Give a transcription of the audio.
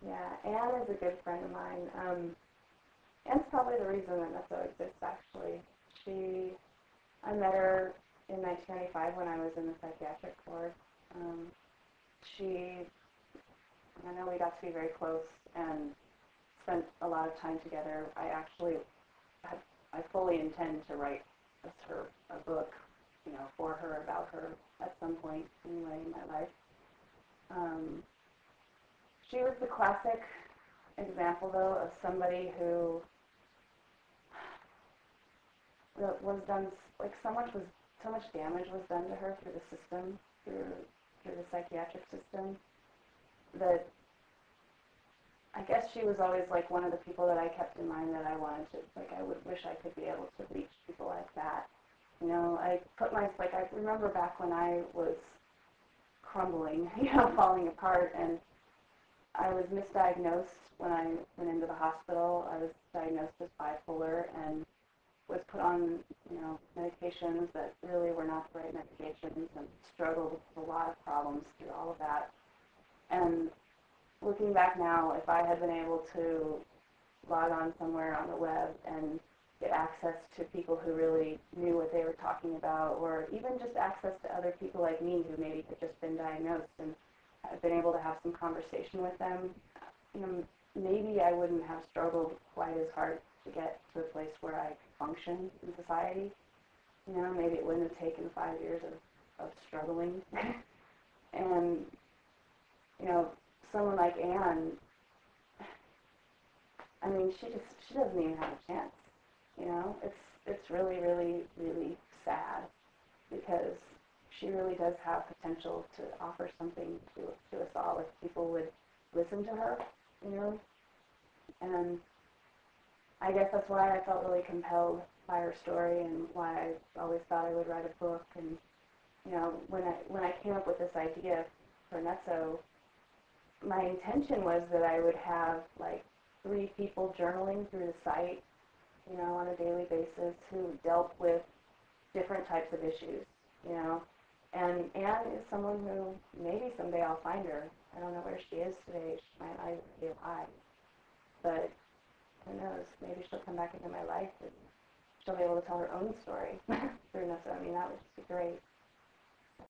Yeah, Anne is a good friend of mine. Anne's probably the reason that Nesso exists, actually. She, I met her in 1995 when I was in the psychiatric ward. Um, she, I know we got to be very close and spent a lot of time together. Have, I fully intend to write a book, for her, about her at some point anyway in my life. Um, she was the classic example, though, of somebody who was done, like so much damage was done to her through the system, through the psychiatric system, that I guess she was always like one of the people that I kept in mind that I wanted to, like, I would wish I could be able to reach people like that. I remember back when I was crumbling, falling apart, and I was misdiagnosed when I went into the hospital. I was diagnosed as bipolar and was put on, medications that really were not the right medications, and struggled with a lot of problems through all of that. And looking back now, if I had been able to log on somewhere on the web and get access to people who really knew what they were talking about, or even just access to other people like me who maybe had just been diagnosed, and I've been able to have some conversation with them, maybe I wouldn't have struggled quite as hard to get to a place where I could function in society. Maybe it wouldn't have taken 5 years of struggling. And, someone like Anne, I mean, she doesn't even have a chance. It's really, really, really sad, because she really does have potential to offer something to us all if people would listen to her, you know. And I guess that's why I felt really compelled by her story, and why I always thought I would write a book. And when I came up with this idea for Nesso, my intention was that I would have like 3 people journaling through the site, on a daily basis, who dealt with different types of issues, you know. And Anne is someone who maybe someday I'll find her. I don't know where she is today. She might not even be alive. But who knows? Maybe she'll come back into my life and she'll be able to tell her own story through Nesso. I mean, that would just be great.